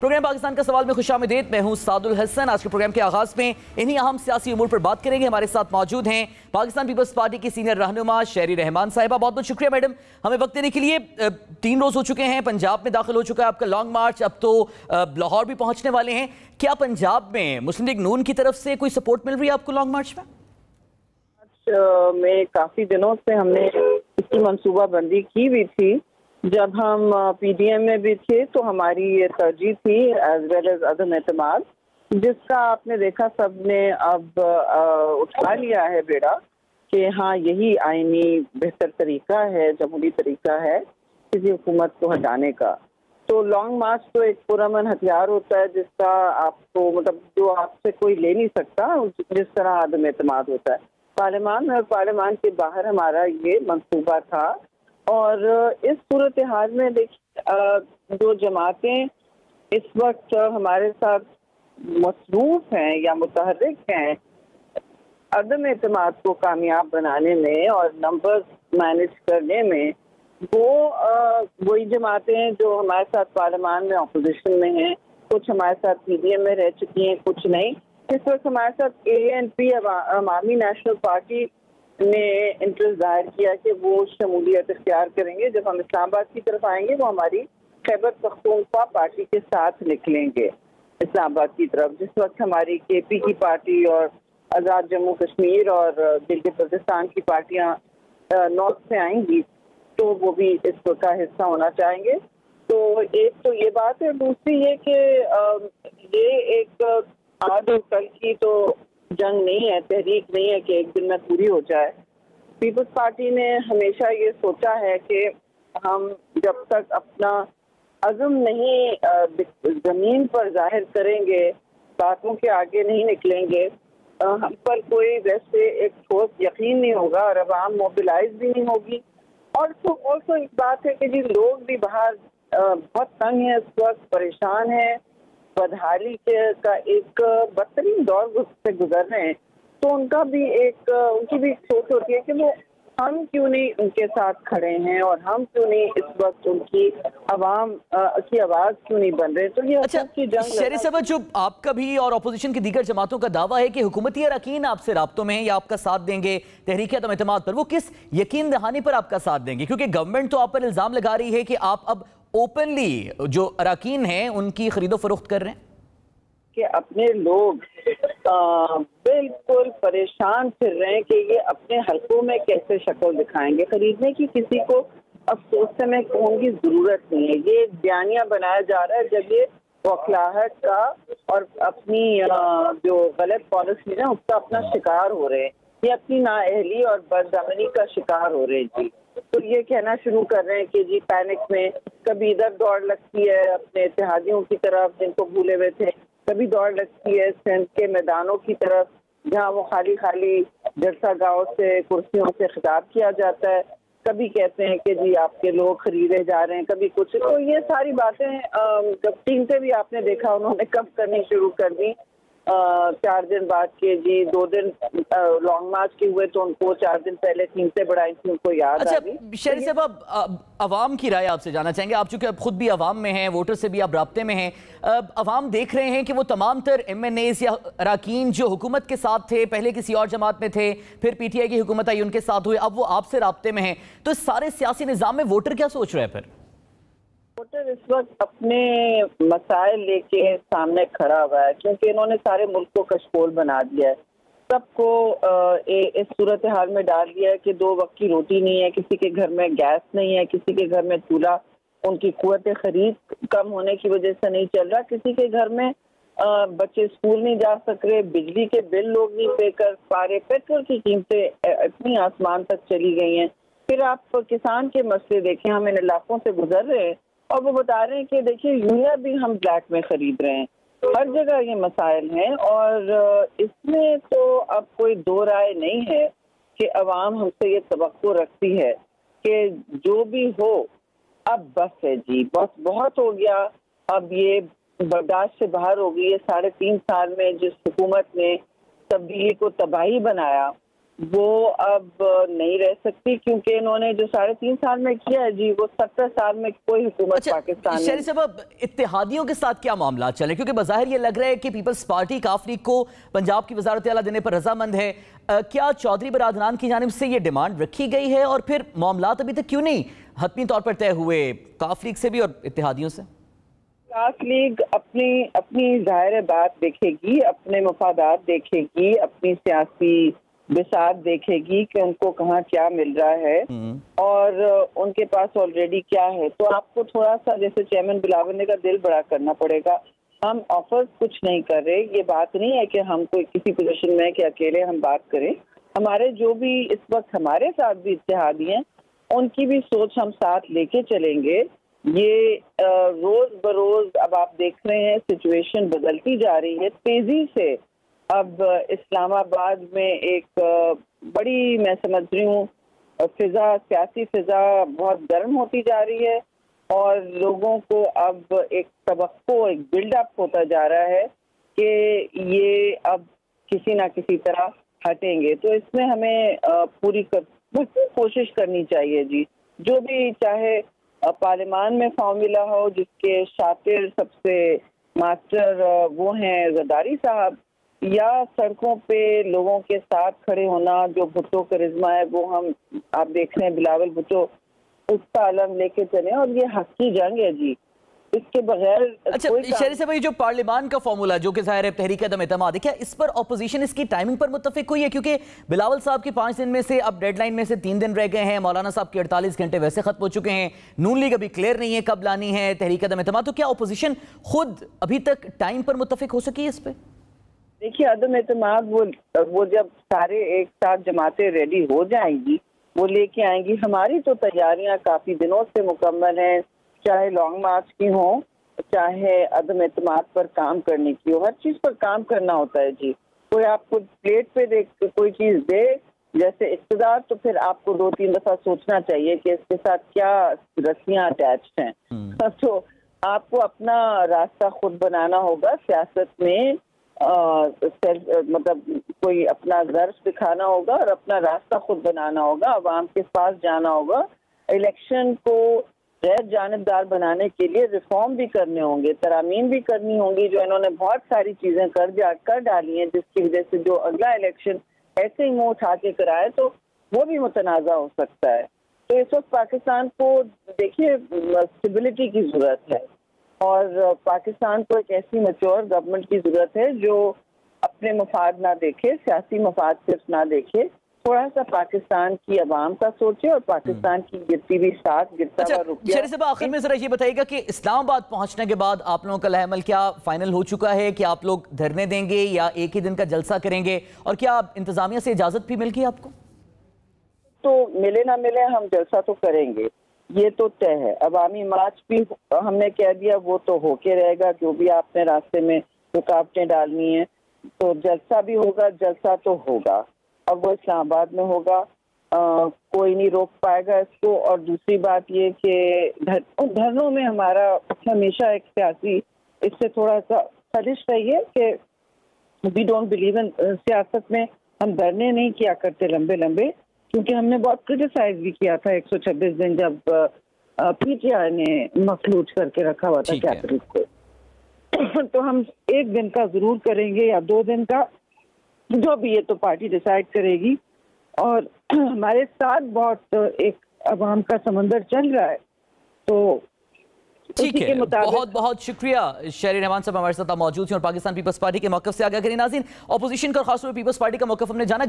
Programme Pakistan का सवाल में खुशामदीद। मैं हूं सादुल हसन। आज के प्रोग्राम के आगाज में इन्हीं अहम सियासी उमूर पर बात करेंगे। हमारे साथ मौजूद हैं पाकिस्तान पीपल्स पार्टी की सीनियर रहनुमा शेरी रहमान साहिबा। बहुत बहुत शुक्रिया मैडम हमें वक्त देने के लिए। 3 रोज हो चुके हैं, पंजाब में दाखिल हो चुका है आपका लॉन्ग मार्च, अब तो लाहौर भी पहुंचने वाले हैं। क्या पंजाब में मुस्लिम लीग नून की तरफ से कोई सपोर्ट मिल रही है आपको लॉन्ग मार्च में? काफी दिनों से हमने इसकी मंसूबाबंदी की हुई थी। जब हम पीडीएम में भी थे तो हमारी ये तरजीह थी एज वेल एज अदम एतमाद, जिसका आपने देखा सबने अब उठा लिया है बेड़ा कि हाँ यही आईनी बेहतर तरीका है, जमहूरी तरीका है किसी हुकूमत को हटाने का। तो लॉन्ग मार्च तो एक पुरअमन हथियार होता है जिसका आपको मतलब जो आपसे कोई ले नहीं सकता, जिस तरह अदम एतमाद होता है। पार्लियामान में और पार्लियामान के बाहर हमारा ये मंसूबा था। और इस सूरत हाल में देखिए जो जमातें इस वक्त हमारे साथ मसरूफ हैं या मुतहर्रिक हैं अदम एतमाद को कामयाब बनाने में और नंबर्स मैनेज करने में, वो वही जमातें हैं जो हमारे साथ पार्लियामान में अपोजिशन में हैं। कुछ हमारे साथ पीडीएम में रह चुकी हैं, कुछ नहीं। इस वक्त हमारे साथ एएनपी अवामी नेशनल पार्टी ने इंटरेस्ट जाहिर किया कि वो शमूलियत इख्तियार करेंगे। जब हम इस्लामाबाद की तरफ आएंगे वो हमारी खैबर पख्तूनख्वा पार्टी के साथ निकलेंगे इस्लामाबाद की तरफ। जिस वक्त हमारी केपी की पार्टी और आज़ाद जम्मू कश्मीर और गिलगित बल्तिस्तान की पार्टियां नॉर्थ से आएंगी तो वो भी इसका हिस्सा होना चाहेंगे। तो एक तो ये बात है, दूसरी ये कि ये एक आज और कल की तो जंग नहीं है, तहरीक नहीं है कि एक दिन में पूरी हो जाए। पीपल्स पार्टी ने हमेशा ये सोचा है कि हम जब तक अपना अज़म नहीं ज़मीन पर जाहिर करेंगे, बातों के आगे नहीं निकलेंगे, हम पर कोई वैसे एक ठोस यकीन नहीं होगा और अवाम मोबिलाइज भी नहीं होगी। और तो एक बात है कि जी लोग भी बाहर बहुत तंग हैं, इस वक्त परेशान हैं, बदहाली का एक बदतरीन दौर से गुजर रहे हैं। तो उनका भी उनकी भी सोच होती है कि वो हम क्यों नहीं उनके साथ खड़े हैं और हम क्यों नहीं इस वक्त उनकी आवाम की आवाज़ क्यों नहीं बन रहे। तो ये अच्छा शेरी साहब, जो आपका भी और अपोजिशन की दीगर जमातों का दावा है कि हुकूमती अरकान आपसे राब्तों में हैं या आपका साथ देंगे तहरीक अदम एतमाद पर, वो किस यकीन दहानी पर आपका साथ देंगे? क्योंकि गवर्नमेंट तो आप पर इल्ज़ाम लगा रही है कि आप अब ओपनली जो अरकान हैं उनकी खरीदो फरोख्त कर रहे हैं कि अपने लोग बिल्कुल परेशान फिर रहे हैं कि ये अपने हलकों में कैसे शक्ल दिखाएंगे। खरीदने की किसी को अफसोस से मैं कहूँगी ज़रूरत नहीं है। ये बयानिया बनाया जा रहा है जब ये बौखलाहट का और अपनी जो गलत पॉलिसी है उसका अपना शिकार हो रहे हैं, ये अपनी नाअहली और बदअमनी का शिकार हो रहे हैं जी। तो ये कहना शुरू कर रहे हैं कि जी पैनिक में कभी इधर दौड़ लगती है अपने इत्तेहादियों की तरफ जिनको भूले हुए थे, कभी दौड़ लगती है सिंध के मैदानों की तरफ जहाँ वो खाली खाली जलसा गाँव से कुर्सियों से खिताब किया जाता है, कभी कहते हैं कि जी आपके लोग खरीदे जा रहे हैं, कभी कुछ। तो ये सारी बातें जब कीमतें भी आपने देखा उन्होंने कब करनी शुरू कर दी 4 दिन बाद के जी 2 दिन लॉन्ग मार्च के हुए तो उनको 4 दिन पहले कीमतें बढ़ाई थी, उनको याद आ गई। शेरी साहब, अब अवाम की राय आपसे जानना चाहेंगे। आप चूंकि अब खुद भी अवाम में हैं, वोटर से भी आप राब्ते में हैं, अवाम देख रहे हैं कि वो तमाम तर MNAs या अरकान जो हुकूमत के साथ थे, पहले किसी और जमात में थे, फिर PTI की हुकूमत आई उनके साथ हुए, अब वो आपसे राब्ते में हैं। तो इस सारे सियासी निज़ाम में वोटर क्या सोच रहे हैं? फिर वोटर इस वक्त अपने मसाइल लेके सामने खड़ा हुआ है क्योंकि इन्होंने सारे मुल्क को कशकोल बना दिया है, सबको इस सूरत हाल में डाल दिया है कि 2 वक्त की रोटी नहीं है, किसी के घर में गैस नहीं है, किसी के घर में चूल्हा उनकी कुव्वत खरीद कम होने की वजह से नहीं चल रहा, किसी के घर में बच्चे स्कूल नहीं जा सक रहे, बिजली के बिल लोग नहीं पे कर पा रहे, पेट्रोल की कीमतें इतनी आसमान तक चली गई हैं। फिर आप किसान के मसले देखें, हम इन इलाकों से गुजर रहे हैं और वो बता रहे हैं कि देखिए यूरिया भी हम ब्लैक में खरीद रहे हैं। हर जगह ये मसाइल हैं और इसमें तो अब कोई दो राय नहीं है कि अवाम हमसे ये तवक्को रखती है कि जो भी हो अब बस है जी, बस बहुत हो गया, अब ये बर्दाश्त से बाहर हो गई है। 3.5 साल में जिस हुकूमत ने तब्दीली को तबाही बनाया वो अब नहीं रह सकती, क्योंकि इन्होंने जो 3.5 साल में किया है जी, वो 70 साल में कोई हुकूमत पाकिस्तान शहरी साहब, अब इत्तेहादियों के साथ क्या मामला चले, क्योंकि बज़ाहिर ये लग रहा है कि पीपल्स पार्टी काफ लीग को पंजाब की वज़ारत आला देने पर रजामंद है। क्या चौधरी बरादरान की जानिब से ये डिमांड रखी गई है, और फिर मामलात अभी तक क्यों नहीं हतमी तौर पर तय हुए काफ लीग से भी और इत्तेहादियों से? काफ लीग अपनी ज़ाहिर बात देखेगी, अपने मफादात देखेगी, अपनी सियासी बिसात देखेगी कि उनको कहाँ क्या मिल रहा है और उनके पास ऑलरेडी क्या है। तो आपको थोड़ा सा, जैसे चेयरमैन बिलावल ने का, दिल बड़ा करना पड़ेगा। हम ऑफर्स कुछ नहीं कर रहे, ये बात नहीं है कि हम कोई किसी पोजीशन में कि अकेले हम बात करें। हमारे जो भी इस वक्त हमारे साथ भी इत्तेहादी हैं, उनकी भी सोच हम साथ लेके चलेंगे। ये रोज बरोज अब आप देख रहे हैं सिचुएशन बदलती जा रही है तेजी से। अब इस्लामाबाद में एक बड़ी, मैं समझ रही हूँ, सियासी फिजा बहुत गर्म होती जा रही है और लोगों को अब एक तवक्को, एक बिल्डअप होता जा रहा है कि ये अब किसी ना किसी तरह हटेंगे। तो इसमें हमें पूरी कोशिश करनी चाहिए जी। जो भी चाहे पार्लियामान में फार्मूला हो, जिसके शातिर सबसे मास्टर वो हैं ज़रदारी साहब, या सड़कों पे लोगों के साथ खड़े होना, जो भुट्टो करिश्मा है वो हम आप देख रहे हैं, बिलावल भुट्टो उसका अलम लेके चले, और ये हक की जंग है जी, इसके बगैर। अच्छा शहरी साहब, ये जो पार्लियामान का फॉर्मूला जो कि ज़ाहिर है तहरीक अदम एतमाद है, क्या इस पर अपोजिशन इसकी टाइमिंग पर मुत्तफिक हुई है? क्योंकि बिलावल साहब के 5 दिन में से अब डेडलाइन में से 3 दिन रह गए हैं, मौलाना साहब के 48 घंटे वैसे खत्म हो चुके हैं, नून लीग अभी क्लियर नहीं है कब लानी है तहरीक अदम एतमाद। तो क्या अपोजिशन खुद अभी तक टाइम पर मुत्तफिक हो सकी है इस पर? देखिए, अदम एतमाद वो जब सारे एक साथ जमातें रेडी हो जाएंगी, वो लेके आएंगी। हमारी तो तैयारियां काफी दिनों से मुकम्मल हैं, चाहे लॉन्ग मार्च की हो, चाहे अदम एतमाद पर काम करने की हो। हर चीज पर काम करना होता है जी। कोई आपको प्लेट पे देख कोई चीज दे, जैसे इक़्तिदार, तो फिर आपको 2-3 दफा सोचना चाहिए कि इसके साथ क्या रस्सियां अटैच्ड हैं। तो आपको अपना रास्ता खुद बनाना होगा सियासत में। मतलब कोई अपना ज़र्फ दिखाना होगा और अपना रास्ता खुद बनाना होगा, अवाम के पास जाना होगा। इलेक्शन को गैर जानिबदार बनाने के लिए रिफॉर्म भी करने होंगे, तरामीम भी करनी होंगी, जो इन्होंने बहुत सारी चीज़ें कर डाली हैं, जिसकी वजह से जो अगला इलेक्शन ऐसे ही मुँह उठा के कराए तो वो भी मुतनाज़ा हो सकता है। तो इस वक्त पाकिस्तान को देखिए स्टेबिलिटी की ज़रूरत है, और पाकिस्तान को एक ऐसी मैच्योर गवर्नमेंट की ज़रूरत है जो अपने मफाद ना देखे, सियासी मफाद सिर्फ ना देखे, थोड़ा सा पाकिस्तान की अवाम का सोचे और पाकिस्तान की गिरती हुई साथ, गिरता हुआ रुपया। शहरी साहब, आखिर में जरा ये बताइएगा कि इस्लामाबाद पहुंचने के बाद आप लोगों का लहमल क्या फाइनल हो चुका है कि आप लोग धरने देंगे या एक ही दिन का जलसा करेंगे, और क्या इंतजामिया से इजाजत भी मिल गई आपको? तो मिले ना मिले हम जलसा तो करेंगे, ये तो तय है। अवामी मार्च भी हमने कह दिया, वो तो होके रहेगा, जो भी आपने रास्ते में रुकावटें डालनी है। तो जलसा भी होगा, जलसा तो होगा, और वो इस्लामाबाद में होगा। कोई नहीं रोक पाएगा इसको। और दूसरी बात ये कि धरनों में हमारा हमेशा एक सियासी इससे थोड़ा सा खलिश रही है कि वी डोंट बिलीव इन सियासत में हम धरने नहीं किया करते लंबे लंबे, क्योंकि हमने बहुत क्रिटिसाइज भी किया था 126 दिन जब पीटीआई ने मखलूज करके रखा हुआ था कैपिटल को। तो हम 1 दिन का जरूर करेंगे या 2 दिन का, जो भी ये तो पार्टी डिसाइड करेगी। और हमारे साथ बहुत एक अवाम का समंदर चल रहा है, तो ठीक है। बहुत बहुत शुक्रिया शहरी रहमान साहब हमारे साथ मौजूद हैं और पाकिस्तान पीपल्स पार्टी के मौक़िफ़ से आगाह करें। नाज़रीन, अपोजिशन का और खासतौर पर पीपल्स पार्टी का मौक़िफ़ हमने जाना।